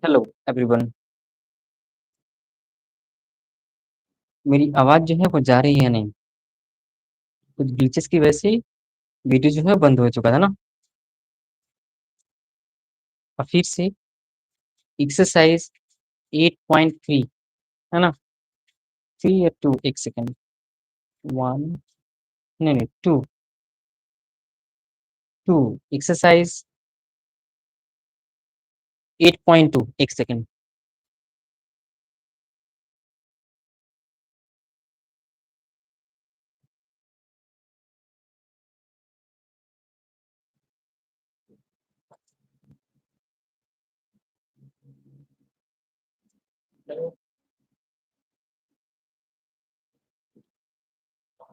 Hello everyone. मेरी आवाज़ जो है वो जा रही है या नहीं? कुछ ग्लिचेस की वजह से वीडियो जो है बंद हो चुका था ना। और फिर से एक्सरसाइज 8.3 है ना। 3 या 2 एक सेकंड। 1 नहीं नहीं 2 2 एक्सरसाइज 8.2 एक सेकंड।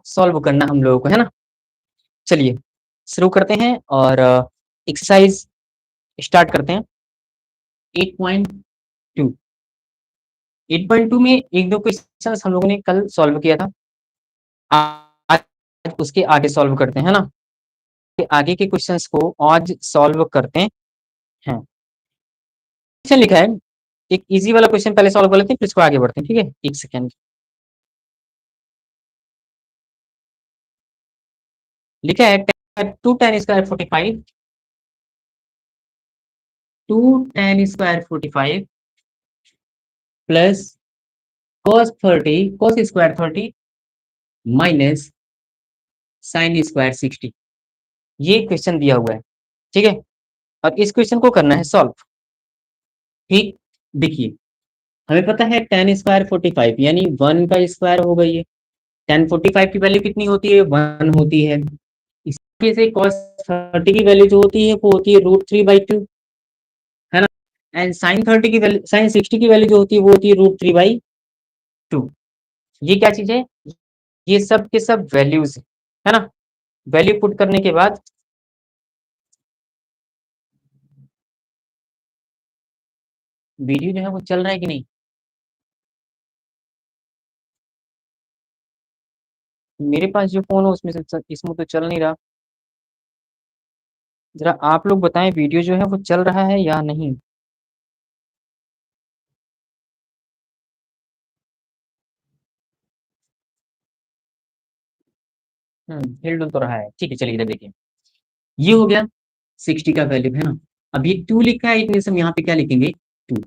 सॉल्व करना हम लोगों को है ना। चलिए शुरू करते हैं और एक्सरसाइज स्टार्ट करते हैं। 8.2 8.2 में एक दो क्वेश्चन हम लोगों ने कल सॉल्व किया था। आज उसके आगे सॉल्व करते हैं ना। आगे के क्वेश्चंस को आज सॉल्व करते हैं। क्वेश्चन लिखा है, एक इजी वाला क्वेश्चन पहले सॉल्व कर लेते हैं फिर इसको आगे बढ़ते हैं। ठीक है, एक सेकेंड। लिखा है 2 tan² 45 2 tan² 45 plus cos² 30 minus sin² 60। ये क्वेश्चन दिया हुआ है। ठीक है, और इस क्वेश्चन को करना है सॉल्व। ठीक, देखिए हमें पता है tan² 45 यानी 1 का स्क्वायर हो गई है। tan45 की वैल्यू कितनी होती है? 1 होती है। इसके से cos 30 की वैल्यू जो होती है वो होती है √3/2, है ना। एंड sin 30 की वैल्यू, sin 60 की वैल्यू जो होती है वो होती है √3/2। ये क्या चीज है? ये सब के सब वैल्यूज है ना। वैल्यू पुट करने के बाद वीडियो जो है वो चल रहा है कि नहीं? मेरे पास जो फोन है उसमें से इसमें तो चल नहीं रहा। जरा आप लोग बताएं वीडियो जो है वो चल रहा है या नहीं। हिल डुल तो रहा है। ठीक है, चलिए इधर देखिए। ये हो गया 60 का वैल्यू, है ना। अब ये 2 लिखा है, इतने से हम यहाँ पे क्या लिखेंगे? 2।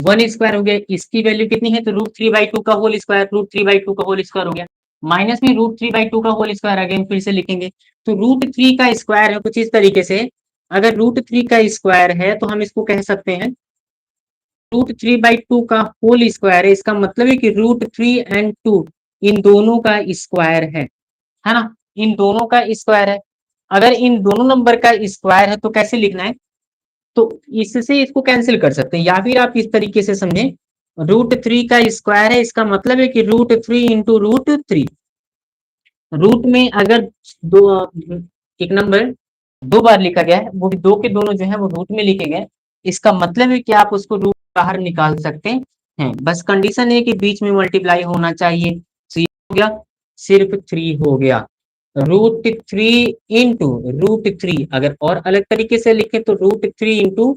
1 स्क्वायर हो गया, इसकी वैल्यू कितनी है? तो √3/2 का होल स्क्वायर, √3/2 का होल स्क्वायर हो गया। माइनस में √3/2 का होल स्क्वायर अगेन फिर से लिखेंगे। तो √3 का स्क्वायर है कुछ इस तरीके से। अगर √3 का स्क्वायर है तो हम इसको कह सकते हैं √3/2 का होल स्क्वायर है। इसका मतलब है कि √3 और 2 इन दोनों का स्क्वायर है ना। इन दोनों का स्क्वायर है। अगर इन दोनों नंबर का स्क्वायर है तो कैसे लिखना है? तो इससे इसको कैंसिल कर सकते हैं, या फिर आप इस तरीके से समझें, √3 का स्क्वायर है, इसका मतलब है कि √3 × √3। रूट में अगर दो एक नंबर 2 बार लिखा गया है, वो भी दो के दोनों जो है वो रूट में लिखे गए, इसका मतलब है कि आप उसको रूट बाहर निकाल सकते हैं। बस कंडीशन है कि बीच में मल्टीप्लाई होना चाहिए। तो ये हो गया, सिर्फ 3 हो गया। √3 × √3, अगर और अलग तरीके से लिखे तो √3 ×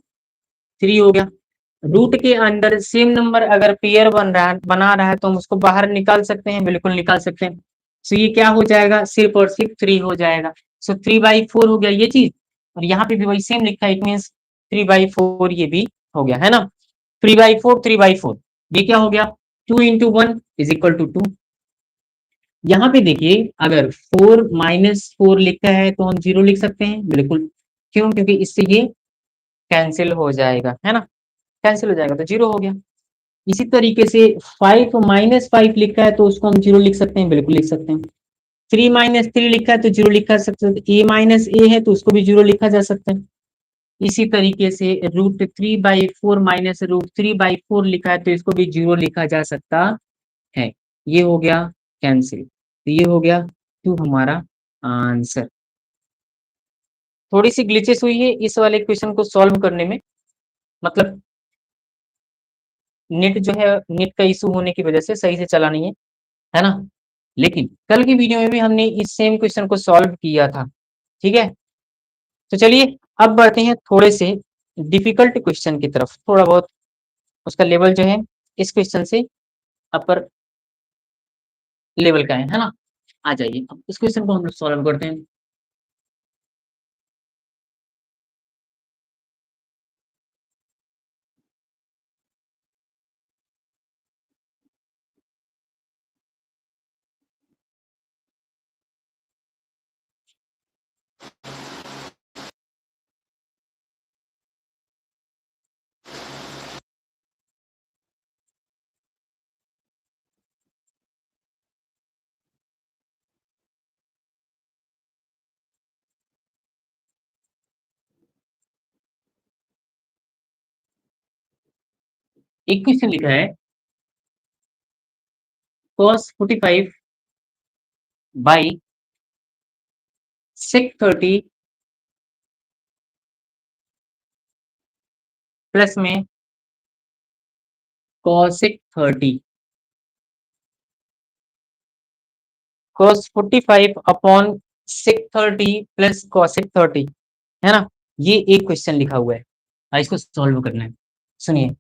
3 हो गया। रूट के अंदर सेम नंबर अगर पेयर बना रहा है तो हम उसको बाहर निकाल सकते हैं, बिल्कुल निकाल सकते हैं। सो ये क्या हो जाएगा? सिर्फ और सिर्फ 3 हो जाएगा। सो 3/4 हो गया ये चीज। और यहाँ पे भी वही सेम लिखा है, इट मीन 3/4 ये भी हो गया, है ना। 3/4 ये क्या हो गया? 2 × 1 = 2। यहाँ पे देखिए, अगर 4 - 4 लिखा है तो हम 0 लिख सकते हैं, बिल्कुल। क्यों? क्योंकि इससे ये कैंसिल हो जाएगा, है ना। कैंसिल हो जाएगा तो 0 हो गया। इसी तरीके से 5 - 5 लिखा है तो उसको हम 0 लिख सकते हैं, बिल्कुल लिख सकते हैं। 3 माइनस 3 लिखा है तो 0 लिखा सकते हैं, ए माइनस ए है तो उसको भी 0 लिखा जा सकता है। इसी तरीके से √3/4 माइनस √3/4 लिखा है तो इसको भी 0 लिखा जा सकता है। ये हो गया कैंसिल, तो ये हो गया 2 हमारा आंसर। थोड़ी सी ग्लिचेस हुई है इस वाले क्वेश्चन को सॉल्व करने में, मतलब नेट जो है, नेट का इशू होने की वजह से सही से चला नहीं है ना? लेकिन कल की वीडियो में भी हमने इस सेम क्वेश्चन को सॉल्व किया था, ठीक है? तो चलिए अब बढ़ते हैं थोड़े से डिफिकल्ट क्वेश्चन की तरफ, थोड़ा बहुत उसका लेवल जो है इस क्वेश्चन से अपर लेवल का है ना? आ जाइए अब इस क्वेश्चन को हम लोग सॉल्व करते हैं। एक क्वेश्चन लिखा है cos 45 बाई sec 30 प्लस में cosec 30, cos 45 upon sec 30 plus cosec 30, है ना? ये एक क्वेश्चन लिखा हुआ है, इसको सॉल्व करना है। सुनिए,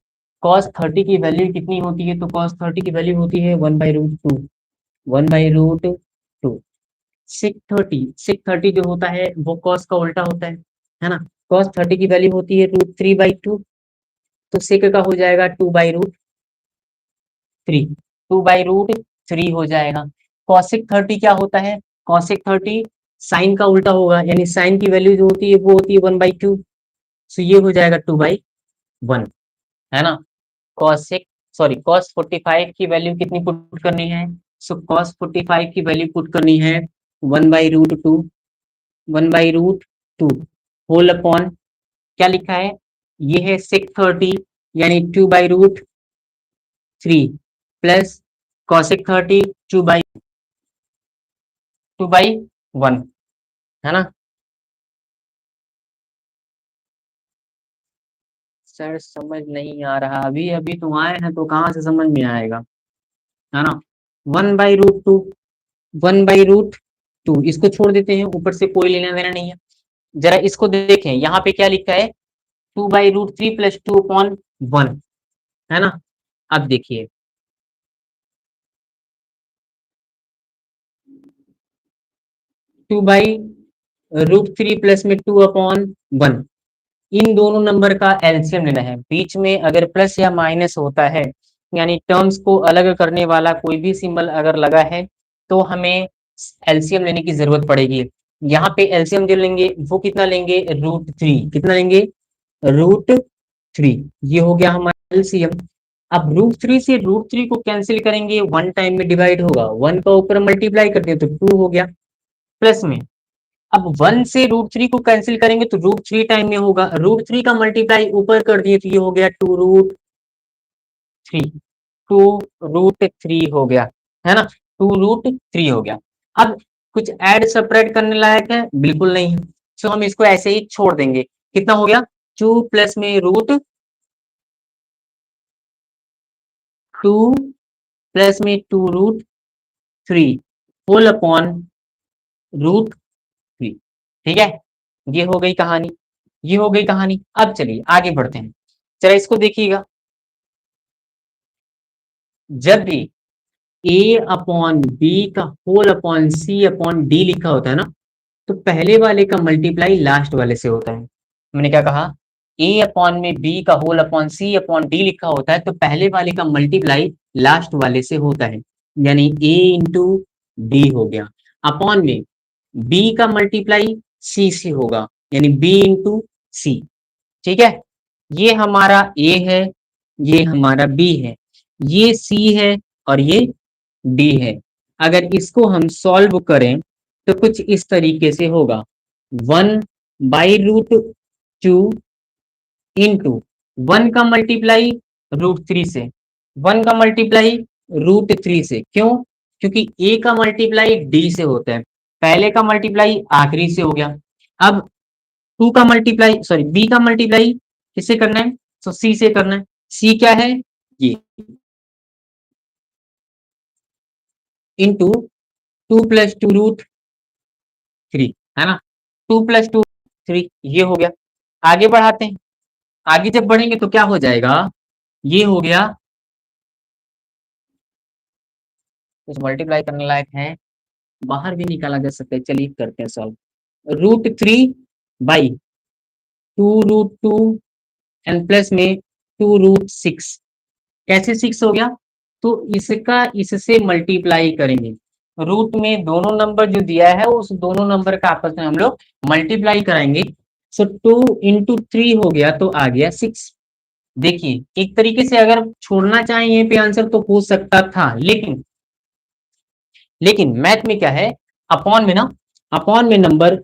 cos 30 की वैल्यू कितनी होती है? तो cos 30 की वैल्यू होती है 1/√2, 1/√2। sec 30 जो होता है वो cos का उल्टा होता है ना? cos 30 की वैल्यू होती है √3/2, तो sec का हो जाएगा 2/√3, 2/√3 हो जाएगा। cosec 30 क्या होता है? cosec 30 साइन का उल्टा होगा, यानी साइन की वैल्यू जो होती है वो होती है 1/2, तो ये हो जाएगा 2/1, है ना? cosec cos 45 की वैल्यू कितनी पुट करनी है? सो cos 45 की वैल्यू पुट करनी है 1/√2, 1/√2 होल अपॉन क्या लिखा है? ये है sec 30 यानी 2/√3 प्लस cosec 30 2/1, है ना? सर समझ नहीं आ रहा, अभी अभी तो आए हैं तो कहाँ से समझ में आएगा, है ना? 1/√2, 1/√2 इसको छोड़ देते हैं, ऊपर से कोई लेना देना नहीं है। जरा इसको देखें, यहाँ पे क्या लिखा है? 2/√3 प्लस 2/1, है ना? अब देखिए 2/√3 प्लस में 2/1, इन दोनों नंबर का एलसीएम लेना है। बीच में अगर प्लस या माइनस होता है, यानी टर्म्स को अलग करने वाला कोई भी सिंबल अगर लगा है, तो हमें एलसीएम लेने की जरूरत पड़ेगी। यहाँ पे एलसीएम जो लेंगे वो कितना लेंगे? √3, कितना लेंगे? √3, ये हो गया हमारा एलसीएम। अब √3 से √3 को कैंसिल करेंगे, वन टाइम में डिवाइड होगा, वन का ऊपर मल्टीप्लाई करते हैं तो 2 हो गया, प्लस में अब 1 से √3 को कैंसिल करेंगे तो √3 टाइम में होगा, √3 का मल्टीप्लाई ऊपर कर दिए तो ये हो गया 2√3, 2√3 हो गया, है ना? 2√3 हो गया। अब कुछ ऐड सपरेट करने लायक है? बिल्कुल नहीं है, तो हम इसको ऐसे ही छोड़ देंगे। कितना हो गया? 2 प्लस में √2 प्लस में 2√3 होल अपॉन √3, ठीक है? ये हो गई कहानी, ये हो गई कहानी। अब चलिए आगे बढ़ते हैं, जरा इसको देखिएगा। जब भी a अपॉन बी का होल अपॉन सी अपॉन डी लिखा होता है ना, तो पहले वाले का मल्टीप्लाई लास्ट वाले से होता है। मैंने क्या कहा? a अपॉन में b का होल अपॉन सी अपॉन डी लिखा होता है तो पहले वाले का मल्टीप्लाई लास्ट वाले से होता है, यानी a इंटू डी हो गया, अपॉन में b का मल्टीप्लाई c से होगा, यानी b इंटू सी, ठीक है? ये हमारा a है, ये हमारा b है, ये c है और ये d है। अगर इसको हम सॉल्व करें तो कुछ इस तरीके से होगा, 1/√2 इंटू 1 का मल्टीप्लाई √3 से, 1 का मल्टीप्लाई √3 से। क्यों? क्योंकि a का मल्टीप्लाई d से होता है, पहले का मल्टीप्लाई आखिरी से हो गया। अब 2 का मल्टीप्लाई, सॉरी b का मल्टीप्लाई किससे करना है? तो c से करना है। c क्या है? ये इंटू 2 + 2√3 है ना, 2 + 2 3 ये हो गया। आगे बढ़ाते हैं, आगे जब बढ़ेंगे तो क्या हो जाएगा, ये हो गया, कुछ मल्टीप्लाई करने लायक है, बाहर भी निकाला जा सकता है, चलिए करते हैं सॉल्व। √3/2√2 एंड प्लस में 2√6, कैसे 6 हो गया? तो इसका इससे मल्टीप्लाई करेंगे, रूट में दोनों नंबर जो दिया है उस दोनों नंबर का आपस में हम लोग मल्टीप्लाई कराएंगे। सो 2 × 3 हो गया तो आ गया 6। देखिए एक तरीके से अगर छोड़ना चाहें ये पे आंसर तो हो सकता था, लेकिन मैथ में क्या है, अपॉन में ना, अपॉन में नंबर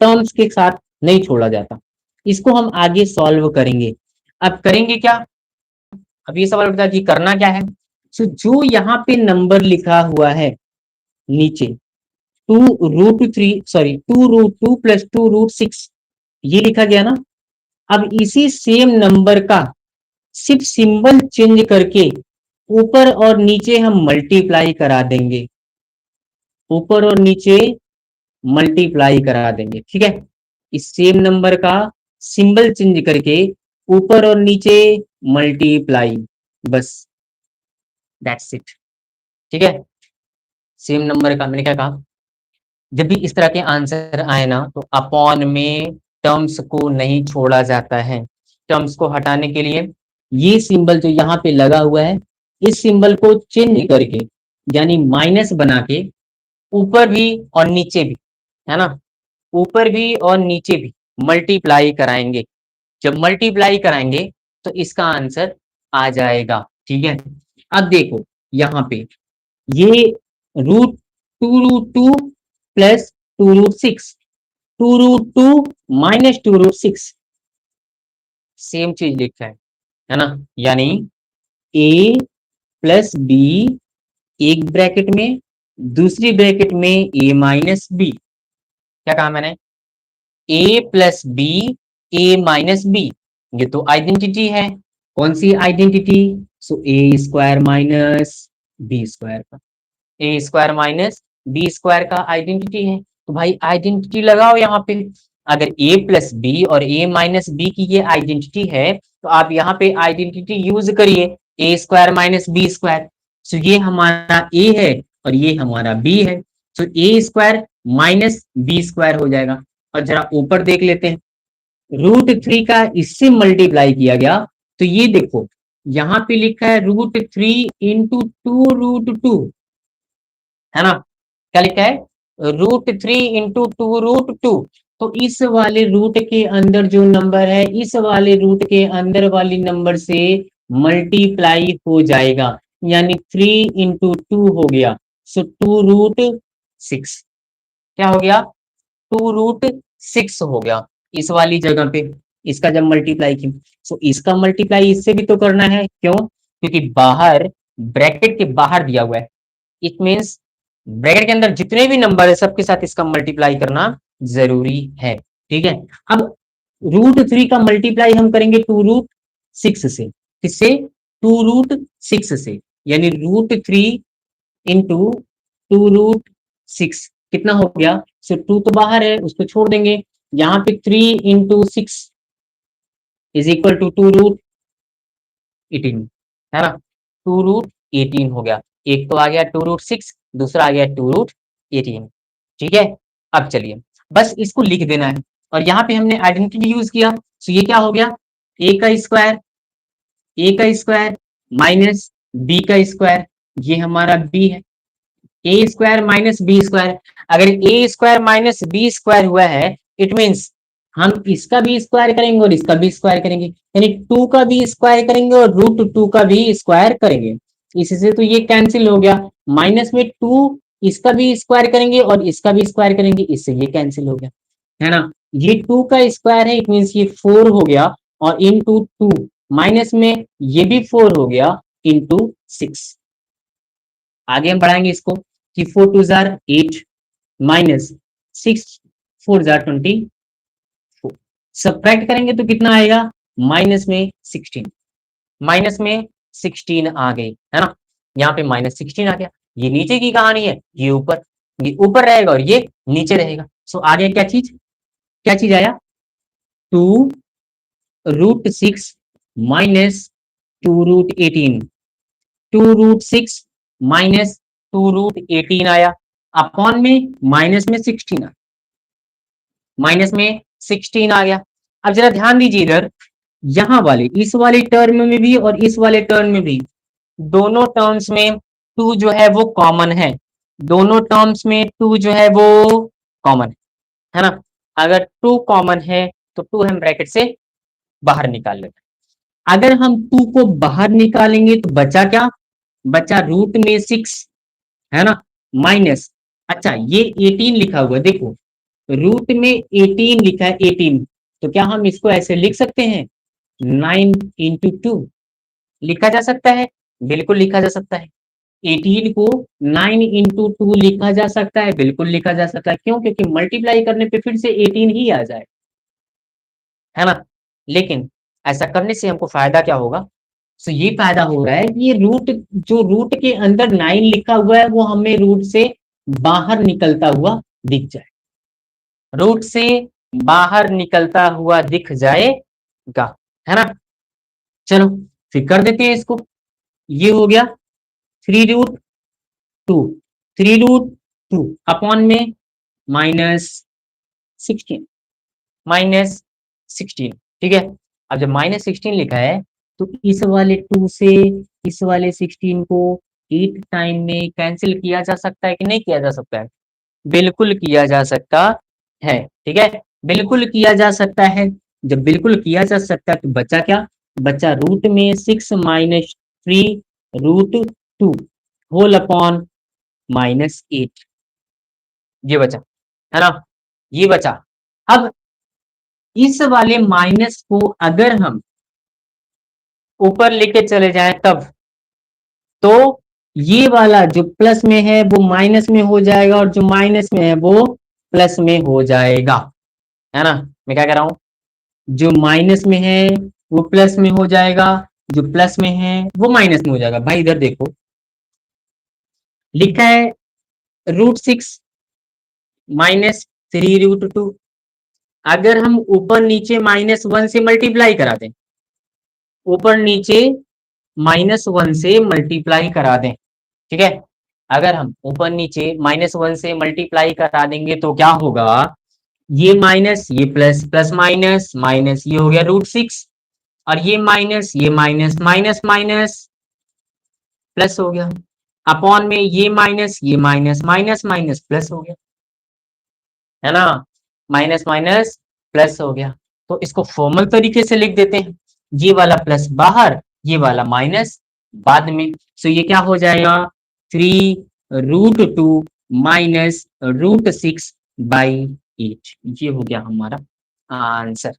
टर्म्स के साथ नहीं छोड़ा जाता। इसको हम आगे सॉल्व करेंगे। अब करेंगे क्या, अब ये सवाल उठता है कि करना क्या है। सो जो यहाँ पे नंबर लिखा हुआ है नीचे 2√3, सॉरी 2√2 + 2√6 ये लिखा गया ना, अब इसी सेम नंबर का सिर्फ सिंबल चेंज करके ऊपर और नीचे हम मल्टीप्लाई करा देंगे, ऊपर और नीचे मल्टीप्लाई करा देंगे, ठीक है। इस सेम नंबर का सिंबल चेंज करके ऊपर और नीचे मल्टीप्लाई, बस दैट्स इट, ठीक है। सेम नंबर का, मैंने क्या कहा, जब भी इस तरह के आंसर आए ना तो अपॉन में टर्म्स को नहीं छोड़ा जाता है। टर्म्स को हटाने के लिए ये सिंबल जो यहाँ पे लगा हुआ है, इस सिंबल को चेंज करके यानी माइनस बना के ऊपर भी और नीचे भी, है ना, ऊपर भी और नीचे भी मल्टीप्लाई कराएंगे। जब मल्टीप्लाई कराएंगे तो इसका आंसर आ जाएगा, ठीक है। अब देखो यहाँ पे ये √2√2 + 2√6, 2√2 - 2√6 सेम चीज लिखा है ना, यानी a + b एक ब्रैकेट में, दूसरी ब्रैकेट में a - b, क्या कहा मैंने, a + b, a - b, ये तो आइडेंटिटी है। कौन सी आइडेंटिटी? सो a² - b², a² - b² का आइडेंटिटी है। तो भाई आइडेंटिटी लगाओ यहाँ पे। अगर a + b और a - b की ये आइडेंटिटी है तो आप यहाँ पे आइडेंटिटी यूज करिए, a² - b²। सो ये हमारा a है और ये हमारा b है, तो a² - b² हो जाएगा। और जरा ऊपर देख लेते हैं, √3 का इससे मल्टीप्लाई किया गया तो ये देखो यहाँ पे लिखा है √3 × 2√2, है ना, क्या लिखा है, √3 × 2√2। तो इस वाले रूट के अंदर जो नंबर है, इस वाले रूट के अंदर वाली नंबर से मल्टीप्लाई हो जाएगा, यानी 3 × 2 हो गया, सो 2√6, क्या हो गया, 2√6 हो गया इस वाली जगह पे। इसका जब मल्टीप्लाई की, सो इसका मल्टीप्लाई इससे भी तो करना है, क्यों, क्योंकि बाहर ब्रैकेट के बाहर दिया हुआ है, इट मीन्स ब्रैकेट के अंदर जितने भी नंबर है सबके साथ इसका मल्टीप्लाई करना जरूरी है, ठीक है। अब √3 का मल्टीप्लाई हम करेंगे 2√6 से, किससे, 2√6 से, यानी √3 × 2√6 कितना हो गया, सो 2 तो बाहर है उसको छोड़ देंगे, यहाँ पे 3 × 6 = 2√18, है ना, 2√18 हो गया। एक तो आ गया 2√6, दूसरा आ गया 2√18, ठीक है। अब चलिए बस इसको लिख देना है, और यहाँ पे हमने आइडेंटिटी यूज किया, तो ये क्या हो गया, a² माइनस b², ये हमारा b है, a² - b²। अगर a² - b² हुआ है, इट मीन्स हम इसका भी स्क्वायर करेंगे और इसका भी स्क्वायर करेंगे, यानी 2 का भी स्क्वायर करेंगे और √2 का भी स्क्वायर करेंगे। इससे तो ये कैंसिल हो गया, माइनस में 2 इसका भी स्क्वायर करेंगे और इसका भी स्क्वायर करेंगे, इससे ये कैंसिल हो गया, है ना। ये 2 का स्क्वायर है, इट मीन्स ये 4 हो गया, और इंटू 2 माइनस में ये भी 4 हो गया इंटू 6। आगे हम बढ़ाएंगे इसको कि 4 टू जार 8 माइनस 6 4 जार 24, सब्ट्रैक्ट करेंगे तो कितना आएगा, माइनस में 16, माइनस में 16 आ गई, है ना। यहाँ पे माइनस 16 आ गया। ये नीचे की कहानी है, ये ऊपर रहेगा और ये नीचे रहेगा। सो आ गया क्या चीज आया, 2√6 माइनस 2√18, 2√6 माइनस 2√18 आया, अपॉन में माइनस में 16 आ, माइनस में 16 आ गया। अब जरा ध्यान दीजिए इधर, यहां वाले इस वाले टर्म में भी और इस वाले टर्म में भी, दोनों टर्म्स में 2 जो है वो कॉमन है, दोनों टर्म्स में 2 जो है वो कॉमन है ना। अगर 2 कॉमन है तो 2 हम ब्रैकेट से बाहर निकाल लेते हैं। अगर हम 2 को बाहर निकालेंगे तो बचा क्या, बचा रूट में 6, है ना, माइनस, अच्छा ये 18 लिखा हुआ है देखो, रूट में 18 लिखा है 18, तो क्या हम इसको ऐसे लिख सकते हैं, 9 इंटू 2 लिखा जा सकता है, बिल्कुल लिखा जा सकता है। 18 को 9 इंटू 2 लिखा जा सकता है, बिल्कुल लिखा जा सकता है, क्यों, क्योंकि मल्टीप्लाई करने पे फिर से 18 ही आ जाए, है ना। लेकिन ऐसा करने से हमको फायदा क्या होगा, तो ये फायदा हो रहा है कि ये रूट, जो रूट के अंदर 9 लिखा हुआ है वो हमें रूट से बाहर निकलता हुआ दिख जाए, रूट से बाहर निकलता हुआ दिख जाएगा, है ना। चलो फिर कर देते हैं इसको, ये हो गया 3√2, 3√2 अपॉन में माइनस 16, माइनस 16, ठीक है। अब जब माइनस 16 लिखा है तो इस वाले 2 से इस वाले 16 को 8 टाइम में कैंसिल किया जा सकता है कि नहीं किया जा सकता है, बिल्कुल किया जा सकता है, ठीक है, बिल्कुल किया जा सकता है। जब बिल्कुल किया जा सकता है तो बचा क्या, बचा रूट में 6 माइनस 3√2 होल अपॉन माइनस 8, ये बचा, है ना, ये बचा। अब इस वाले माइनस को अगर हम ऊपर लेके चले जाएं तब, तो ये वाला जो प्लस में है वो माइनस में हो जाएगा और जो माइनस में है वो प्लस में हो जाएगा, है ना। मैं क्या कह रहा हूं, जो माइनस में है वो प्लस में हो जाएगा, जो प्लस में है वो माइनस में हो जाएगा। भाई इधर देखो, लिखा है √6 माइनस 3√2, अगर हम ऊपर नीचे -1 से मल्टीप्लाई करा दें, ऊपर नीचे -1 से मल्टीप्लाई करा दें, ठीक है, अगर हम ऊपर नीचे -1 से मल्टीप्लाई करा देंगे तो क्या होगा, ये माइनस ये प्लस, प्लस माइनस माइनस, ये हो गया √6, और ये माइनस माइनस माइनस प्लस हो गया, अपॉन में ये माइनस माइनस माइनस प्लस हो गया, है ना, माइनस माइनस प्लस हो गया। तो इसको फॉर्मल तरीके से लिख देते हैं, ये वाला प्लस बाहर, ये वाला माइनस बाद में। सो ये क्या हो जाएगा, 3√2 माइनस √6/8, ये हो गया हमारा आंसर,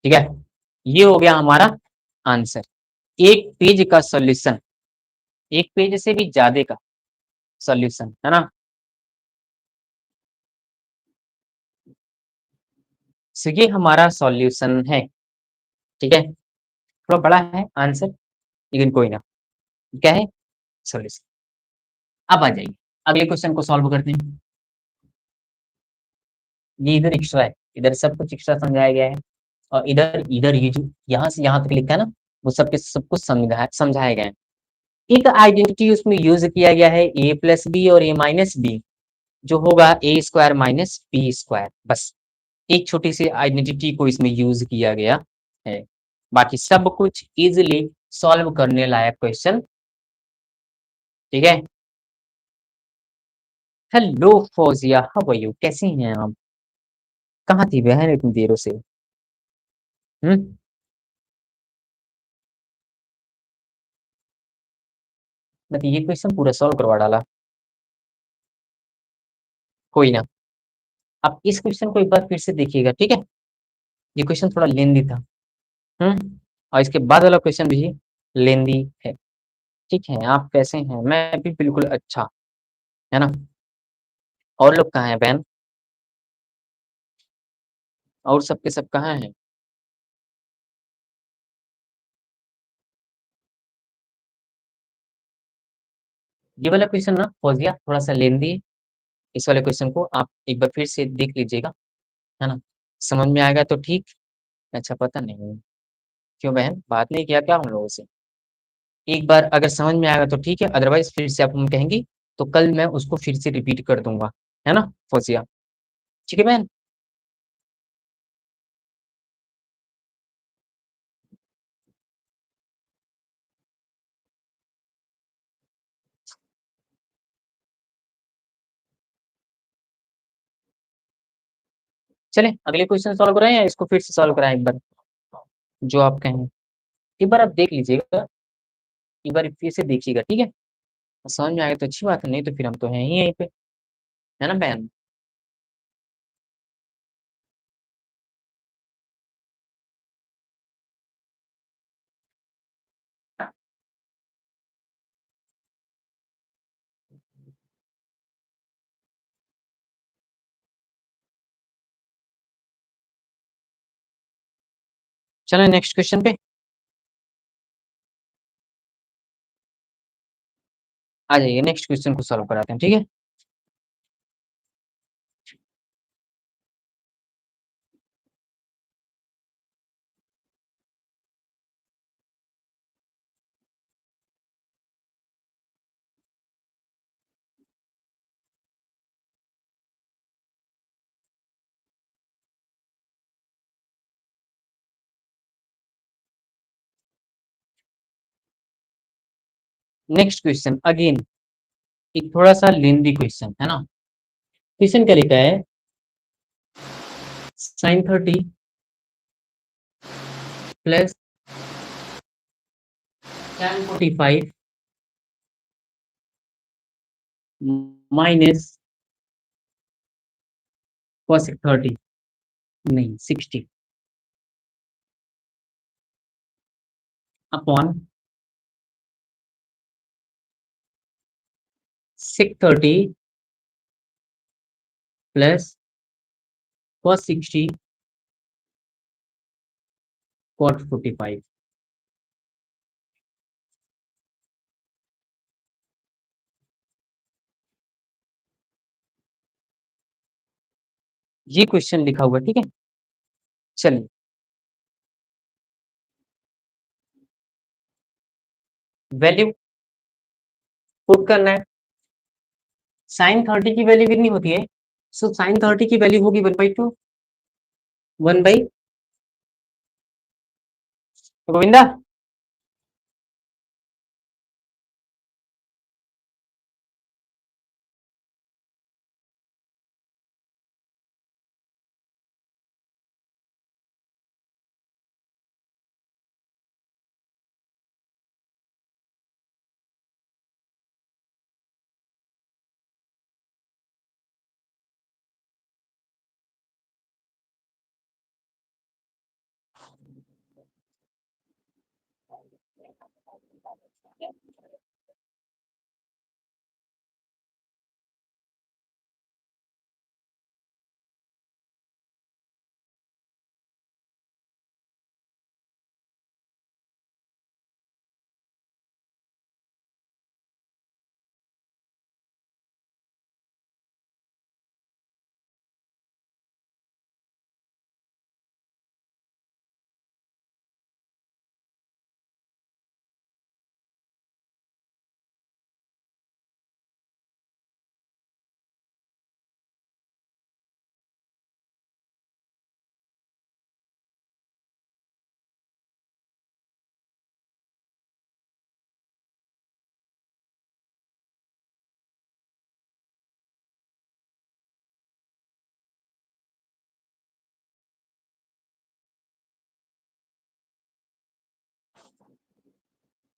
ठीक है, ये हो गया हमारा आंसर। एक पेज का सॉल्यूशन, एक पेज से भी ज्यादा का सॉल्यूशन, है ना। सो ये हमारा सॉल्यूशन है, ठीक है, थोड़ा बड़ा है आंसर लेकिन कोई ना, क्या है सॉल्यूशन। अब आ जाइए अगले क्वेश्चन को सॉल्व करते हैं। ये इधर एक्स्ट्रा है, इधर सब कुछ एक्स्ट्रा समझाया गया है, और इधर इधर ये जो यहाँ से यहाँ तक लिखा है ना, वो सबके सब कुछ समझाया गया है। एक आइडेंटिटी उसमें यूज किया गया है, a प्लस बी और a माइनस बी, जो होगा ए स्क्वायर माइनस बी स्क्वायर, बस एक छोटी सी आइडेंटिटी को इसमें यूज किया गया है, बाकी सब कुछ इजिली सॉल्व करने लायक क्वेश्चन, ठीक है। Hello Fauzia, how are you, कैसी हैं आप, कहाँ थी बहन इतनी देरों से, हम्म। मतलब ये क्वेश्चन पूरा सॉल्व करवा डाला। कोई ना, आप इस क्वेश्चन को एक बार फिर से देखिएगा, ठीक है? ये क्वेश्चन थोड़ा लेंदी था। और इसके बाद वाला क्वेश्चन भी लेंदी है। ठीक है, आप कैसे हैं? मैं भी बिल्कुल अच्छा, है ना? और लोग कहाँ हैं बहन? और सब के सब कहाँ हैं? ये वाला क्वेश्चन ना फौजिया थोड़ा-सा लेंदी है। इस वाले क्वेश्चन को आप एक बार फिर से देख लीजिएगा, है ना? समझ में आएगा तो ठीक, अच्छा पता नहीं। क्यों बहन, बात नहीं किया क्या हम लोगों से? एक बार अगर समझ में आएगा तो ठीक है, अदरवाइज़ फिर से आप हम कहेंगी, तो कल मैं उसको फिर से रिपीट कर दूँगा, है ना फौजिया? ठीक है बहन? चलें, अगले क्वेश्चन सॉल्व कराएँ या इसको फिर से सॉल्व कराएँ एक बार? जो आप कहें। एक बार आप देख लीजिएगा, एक बार फिर से देखिएगा, ठीक है? समझ में आएगा तो अच्छी बात है, नहीं तो फिर हम तो हैं ही यहीं पे, है ना बहन? चलें नेक्स्ट क्वेश्चन पे, आ जाइए नेक्स्ट क्वेश्चन को सॉल्व कराते हैं, ठीक है? नेक्स्ट क्वेश्चन अगेन एक थोड़ा-सा लेंदी क्वेश्चन, है ना? क्वेश्चन क्या लिखा है? sin 30 plus tan 45 minus cosec 30 नहीं 60 upon sec 30 plus cos 60 cot 45। ये क्वेश्चन लिखा हुआ है, ठीक है? चलिए, वैल्यू पुट करना है। sin 30 की वैल्यू कितनी होती है? सो sin 30 की वैल्यू होगी 1/2 1 बाई गोविंदा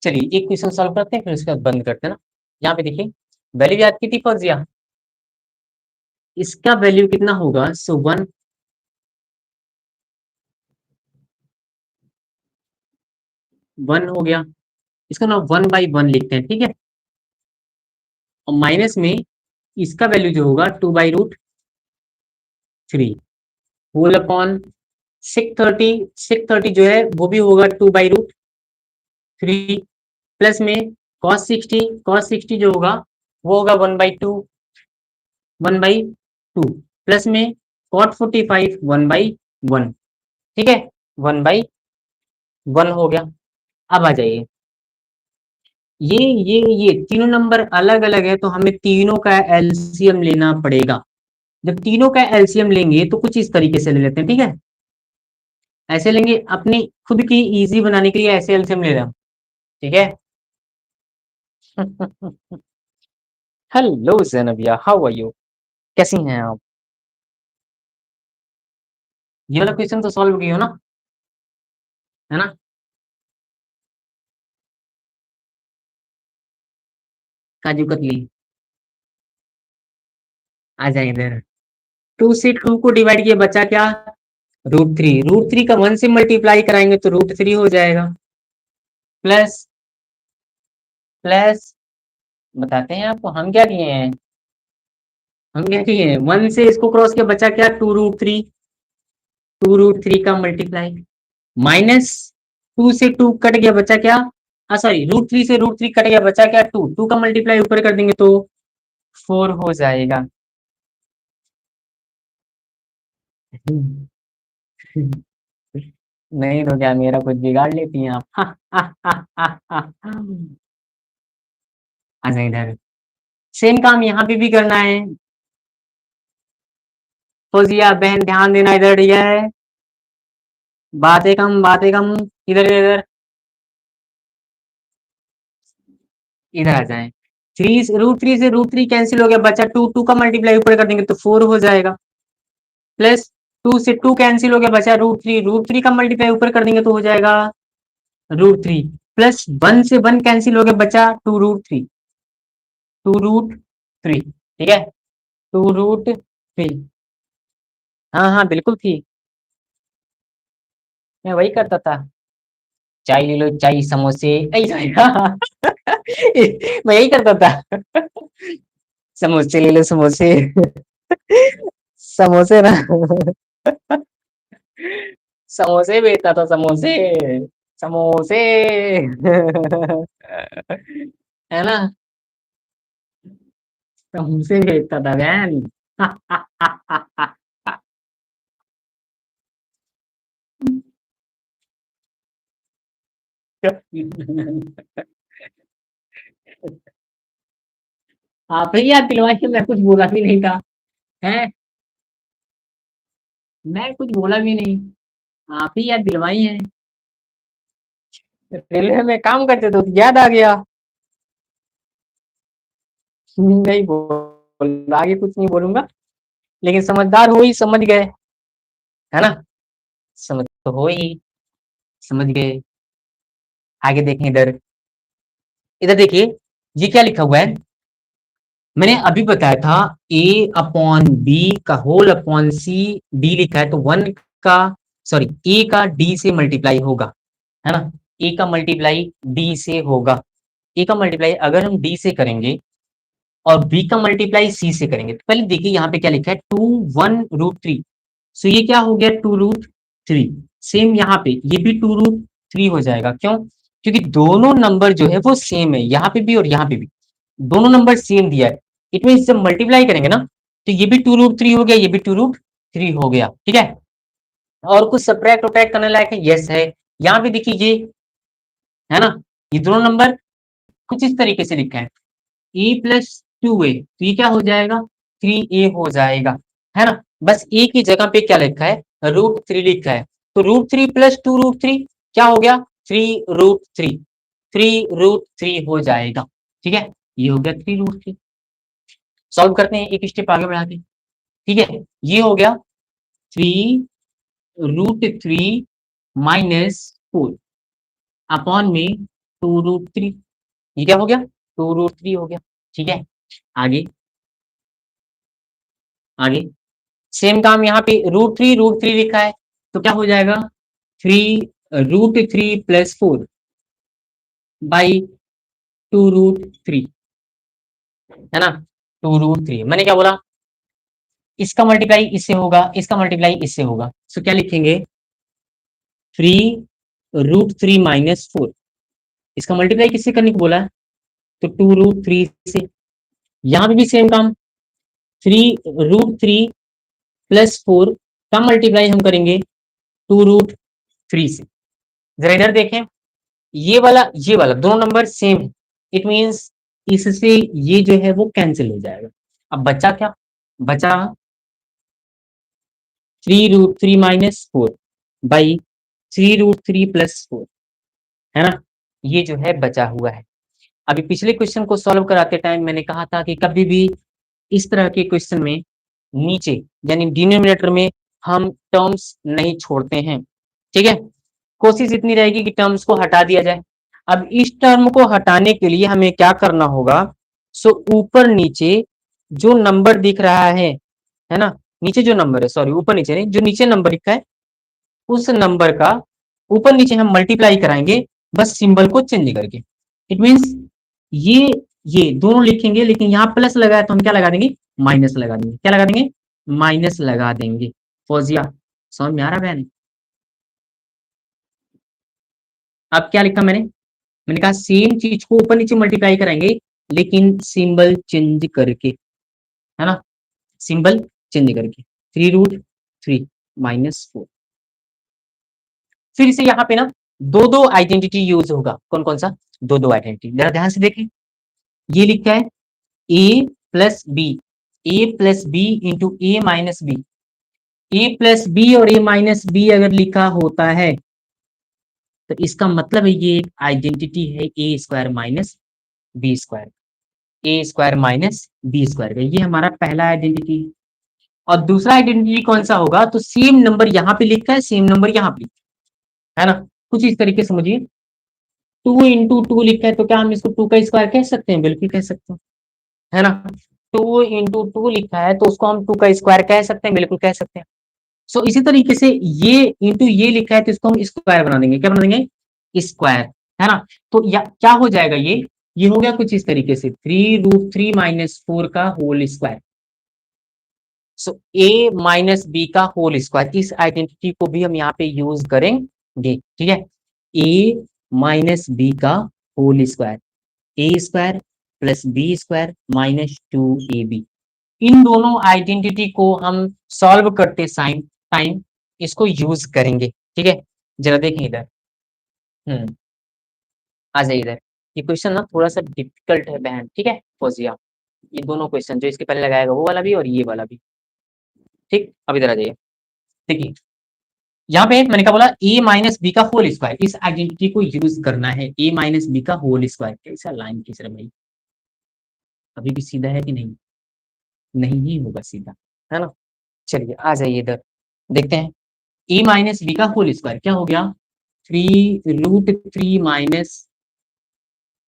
चलिए एक क्वेश्चन सॉल्व करते हैं फिर उसके बाद बंद करते हैं ना। यहाँ पे देखिए वैल्यू याद की थी फौजिया इसका वैल्यू कितना होगा, सो 1 हो गया, इसका ना 1/1 लिखते हैं, ठीक है। और माइनस में इसका वैल्यू जो होगा 2/√3 होल अपॉन 630 जो है वो भी होगा 2/√3 प्लस में cos 60 जो होगा वो होगा 1/2 प्लस में cot 45 1/1, ठीक है, 1/1 हो गया। अब आ जाइए, ये तीनों नंबर अलग अलग है तो हमें तीनों का एलसीएम लेना पड़ेगा। जब तीनों का एलसीएम लेंगे तो कुछ इस तरीके से ले लेते हैं, ठीक है। ऐसे लेंगे, अपनी खुद की इजी बनाने के लिए ऐसे एलसीएम ले रहा हूं, ठीक है। हेलो ज़ैनबिया, हाउ आर यू, कैसी हैं आप? ये वाला क्वेश्चन तो सॉल्व किया हो ना, है ना। काजू कतली, आ जाए इधर। 2 से 2 को डिवाइड किया, बचा क्या, √3 का 1 से मल्टीप्लाई कराएंगे तो √3 हो जाएगा, प्लस प्लस बताते हैं आपको हम क्या किए हैं, हम क्या किए हैं, 1 से इसको क्रॉस किया, बचा क्या, 2√3 का मल्टीप्लाई, माइनस 2 से 2 कट गया, बचा क्या, सॉरी, √3 से √3 कट गया, बचा क्या, 2 का मल्टीप्लाई ऊपर कर देंगे तो 4 हो जाएगा। नहीं तो क्या मेरा कुछ बिगाड़ लेती हैं आप। आ जाए इधर, सेम काम यहाँ पे भी करना है। फौजिया बहन ध्यान देना, इधर ये है, बातें कम, इधर इधर इधर आ जाए। 3 √3 से √3 कैंसिल हो गया, बचा 2 का मल्टीप्लाई ऊपर कर देंगे तो 4 हो जाएगा, प्लस 2 से 2 कैंसिल हो गया, बचा √3 का मल्टीप्लाई ऊपर कर देंगे तो हो जाएगा √3, प्लस 1 से 1 कैंसिल हो गया, बचा 2√3, ठीक है, 2√3। हाँ हाँ बिल्कुल थी, मैं वही करता था। चाय ले लो, चाय समोसे, ऐसा। मैं यही करता था। समोसे ले लो, समोसे। समोसे ना, समोसे बेचता था, समोसे, समोसे। है ना, समोसे बेचता था बहन। आप ही याद दिलवाइए, मैं कुछ बोला भी नहीं था, है, मैं कुछ बोला भी नहीं, आप ही याद दिलवाई है। रेलवे में काम करते तो याद आ गया। नहीं बोल, आगे कुछ नहीं बोलूंगा, लेकिन समझदार हो ही, समझ गए, है ना, समझ तो हो ही, समझ गए। आगे देखें इधर, इधर देखिए, ये क्या लिखा हुआ है, मैंने अभी बताया था A/B का होल अपॉन C, D लिखा है तो 1 का, सॉरी, A का D से मल्टीप्लाई होगा, है ना, A का मल्टीप्लाई D से होगा। A का मल्टीप्लाई अगर हम D से करेंगे और B का मल्टीप्लाई C से करेंगे, तो पहले देखिए यहाँ पे क्या लिखा है, 2 1 √3, सो ये क्या हो गया, 2√3। सेम यहाँ पे ये भी 2√3 हो जाएगा, क्यों, क्योंकि दोनों नंबर जो है वो सेम है, यहाँ पे भी और यहाँ पे भी दोनों नंबर सेम दिया है। इट मीन जब मल्टीप्लाई करेंगे ना तो ये भी 2√3 हो गया, ये भी 2√3 हो गया, ठीक है। और कुछ सब्ट्रैक्ट वब्ट्रैक्ट करने लायक है, यस है। यहाँ पे देखिए ये, है ना, ये दोनों नंबर कुछ इस तरीके से लिखा है, A+2A, तो ये क्या हो जाएगा, 3A हो जाएगा, है ना। बस A की जगह पे क्या लिखा है, √3 लिखा है, तो √3 प्लस 2√3 क्या हो गया, 3√3, 3√3 हो जाएगा, ठीक है, ये हो गया 3√3। सॉल्व करते हैं एक स्टेप आगे बढ़ा के, ठीक है, ये हो गया 3√3 -4 अपॉन में 2√3, ये क्या हो गया, 2√3 हो गया, ठीक है। आगे आगे सेम काम यहाँ पे रूट थ्री लिखा है, तो क्या हो जाएगा 3 √3 + 4 बाई 2 √3, है ना। 2 √3 मैंने क्या बोला, इसका मल्टीप्लाई इससे होगा, इसका मल्टीप्लाई इससे होगा, सो क्या लिखेंगे 3 √3 - 4। इसका मल्टीप्लाई किससे करने को बोला है, तो 2 √3 से। यहां पे भी सेम काम, 3 √3 + 4 का मल्टीप्लाई हम करेंगे 2 √3 से। जरा इधर देखें, ये वाला दोनों नंबर सेम है, इट मींस इससे ये जो है वो कैंसिल हो जाएगा। अब बचा क्या, बचा 3 √3 - 4 बाई 3 √3 + 4, है ना। ये जो है बचा हुआ है। अभी पिछले क्वेश्चन को सॉल्व कराते टाइम मैंने कहा था कि कभी भी इस तरह के क्वेश्चन में नीचे यानी डिनोमिनेटर में हम टर्म्स नहीं छोड़ते हैं, ठीक है। कोशिश इतनी रहेगी कि टर्म्स को हटा दिया जाए। अब इस टर्म को हटाने के लिए हमें क्या करना होगा, सो ऊपर नीचे जो नंबर दिख रहा है ना, नीचे जो नंबर है, सॉरी ऊपर नीचे नहीं, जो नीचे नंबर लिखा है उस नंबर का ऊपर नीचे हम मल्टीप्लाई कराएंगे, बस सिंबल को चेंज करके। इट मींस ये ये दोनों लिखेंगे, लेकिन यहाँ प्लस लगा है तो हम क्या लगा देंगे, माइनस लगा देंगे। क्या लगा देंगे, माइनस लगा देंगे। फौजिया समझ में आ रहा है बहन। अब क्या लिखा मैंने कहा सेम चीज को ऊपर नीचे मल्टीप्लाई कराएंगे, लेकिन सिंबल चेंज करके, है ना, सिंबल चेंज करके 3 √3 - 4। फिर से यहाँ पे ना दो दो आइडेंटिटी यूज होगा। कौन कौन सा, दो दो आइडेंटिटी, जरा ध्यान से देखें। ये लिखा है a + b into a - b। a + b और a - b अगर लिखा होता है तो इसका मतलब है ये एक आइडेंटिटी है a² - b²। a² - b² का ये हमारा पहला आइडेंटिटी है। और दूसरा आइडेंटिटी कौन सा होगा, तो सेम नंबर यहाँ पे लिखा है, सेम नंबर यहाँ पे, है ना। कुछ इस तरीके से समझिए, 2 × 2 लिखा है तो क्या हम इसको 2 का स्क्वायर कह सकते हैं, बिल्कुल कह सकते हैं, है ना। 2 × 2 लिखा है तो उसको हम 2 का स्क्वायर कह सकते हैं, बिल्कुल कह सकते हैं। सो इसी तरीके से ये इंटू ये लिखा है तो इसको हम स्क्वायर बना देंगे। क्या बना देंगे, स्क्वायर, है ना। तो क्या हो जाएगा, ये हो गया कुछ इस तरीके से 3 √3 - 4 का whole square. So a - b का होल स्क्वायर, इस आइडेंटिटी को भी हम यहाँ पे यूज करेंगे, ठीक है। a - b का whole square, a² + b² - 2ab। इन दोनों आइडेंटिटी को हम सॉल्व करते टाइम इसको यूज करेंगे, ठीक है। जरा देखें इधर, आ जाइए इधर। ये क्वेश्चन ना थोड़ा सा डिफिकल्ट है बहन, ठीक है फौजिया। ये दोनों क्वेश्चन जो इसके पहले लगाएगा वो वाला भी और ये वाला भी, ठीक। अब इधर आ जाइए, देखिए यहाँ पे मैंने क्या बोला, a - b का होल स्क्वायर, इस आइडेंटिटी को यूज करना है। a - b का होल स्क्वायर, कैसा लाइन खींच रहा भाई, अभी भी सीधा है कि नहीं, नहीं ही होगा सीधा, है ना। चलिए आ जाइए इधर, देखते हैं a - b का होल स्क्वायर क्या हो गया, 3 √3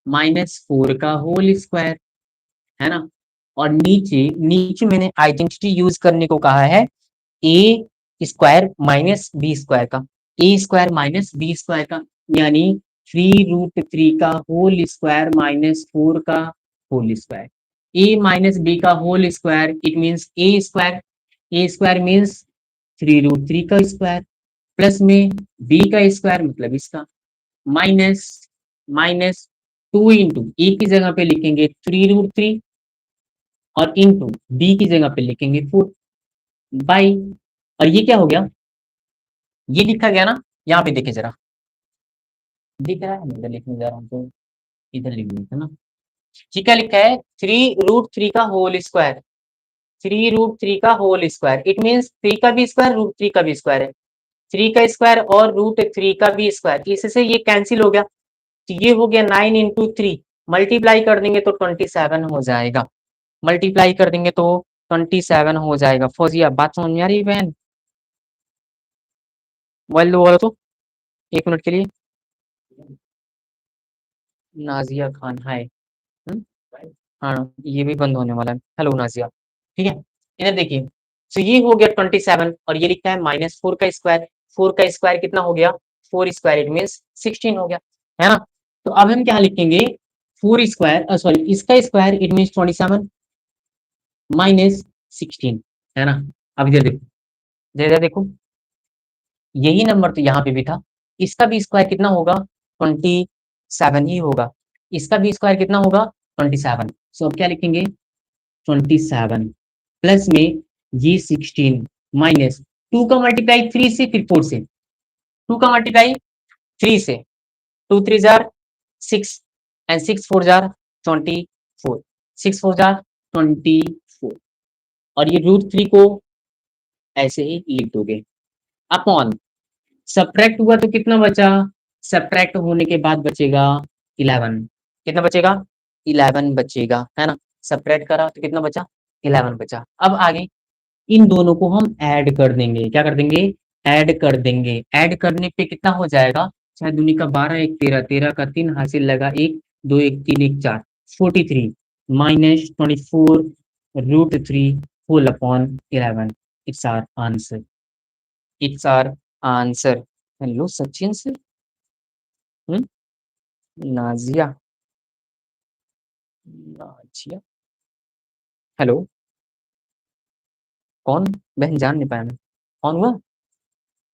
-4 का होल स्क्वायर, है ना। और नीचे नीचे मैंने आइडेंटिटी यूज करने को कहा है a² - b² का, a² - b² का, यानी 3 √3 का होल स्क्वायर -4 का होल स्क्वायर। a - b का whole square it means a² means 3 √3 का स्क्वायर, प्लस में b का स्क्वायर मतलब इसका, माइनस माइनस 2 इंटू ए की जगह पे लिखेंगे 3 √3 और इंटू बी की जगह पे लिखेंगे 4 बाई, और ये क्या हो गया, ये लिखा गया ना, यहाँ पे देखे जरा, दिख रहा है, मैं इधर लिखने जा रहा हूँ तो इधर लिख देते ना। ठीक है, लिखा है 3 √3 का होल स्क्वायर, 3 √3 का होल स्क्वायर इट मींस 3 का भी स्क्वायर √3 का भी स्क्वायर है, 3 का स्क्वायर और √3 का भी स्क्वायर, इससे ये कैंसिल हो गया। तो ये हो गया 9 इंटू 3, मल्टीप्लाई कर देंगे तो 27 हो जाएगा, मल्टीप्लाई कर देंगे तो 27 हो जाएगा। फौजिया बात समझ में आ रही है बहन, मोबाइल दो बोलो तो 1 मिनट के लिए। नाजिया खान हाय, हाँ ये भी बंद होने वाला है। हेलो नाजिया, ठीक है। इधर देखिए तो ये हो गया 27 और ये लिखा है -4 का स्क्वायर। 4 का स्क्वायर कितना हो गया? 4 स्क्वायर इट मीन्स 16 हो गया, है ना? तो अब हम क्या लिखेंगे? 4 स्क्वायर सॉरी इसका स्क्वायर इट मीन्स 27 माइनस 16, है ना? अब इधर देखो, इधर देखो, यही नंबर तो यहाँ पे भी था। इसका भी स्क्वायर कितना होगा? 27 ही होगा। इसका भी स्क्वायर कितना होगा? 27। सो अब क्या लिखेंगे? 27 प्लस में ये 16 माइनस 2 का मल्टीप्लाई 3 से फिर 4 से, 2 का मल्टीप्लाई 3 से, 2 3 जार 6 एंड 6 4 जार 24, 6 4 जार 24 और ये √3 को ऐसे ही लिख दोगे अपॉन, सब्ट्रैक्ट हुआ तो कितना बचा? सब्ट्रैक्ट होने के बाद बचेगा 11। कितना बचेगा? 11 बचेगा, है ना? सब्ट्रैक्ट करा तो कितना बचा? 11 बचा। अब आगे इन दोनों को हम ऐड कर देंगे। क्या कर देंगे? ऐड कर देंगे। ऐड करने पे कितना हो जाएगा? 6 दूनी का 12, 1 13, 13 का 3 हासिल लगा 1, 2 1 3 1 4, 43 minus 24 √3 whole upon 11। It's our answer. It's our answer. Hello Sachin sir. Nazia, Nazia, hello, कौन? बहन जान नहीं पाया मैं, कौन हुआ?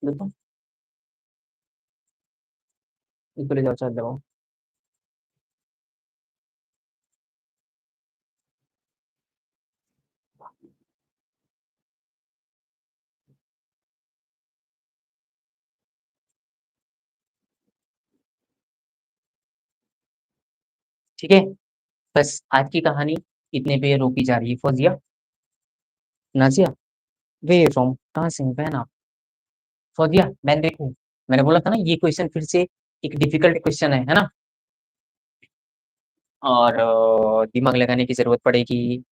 देखो, इसको ले जाओ, चार्ज लगाओ। ठीक है, बस आज की कहानी इतने पे रोकी जा रही है। फौजिया, नाजिया, वे फ्रॉम कहाँ से हैं बहन आप? फौजिया, बहन देखो, मैंने बोला था ना ये क्वेश्चन फिर से एक डिफिकल्ट क्वेश्चन है ना? और दिमाग लगाने की जरूरत पड़ेगी।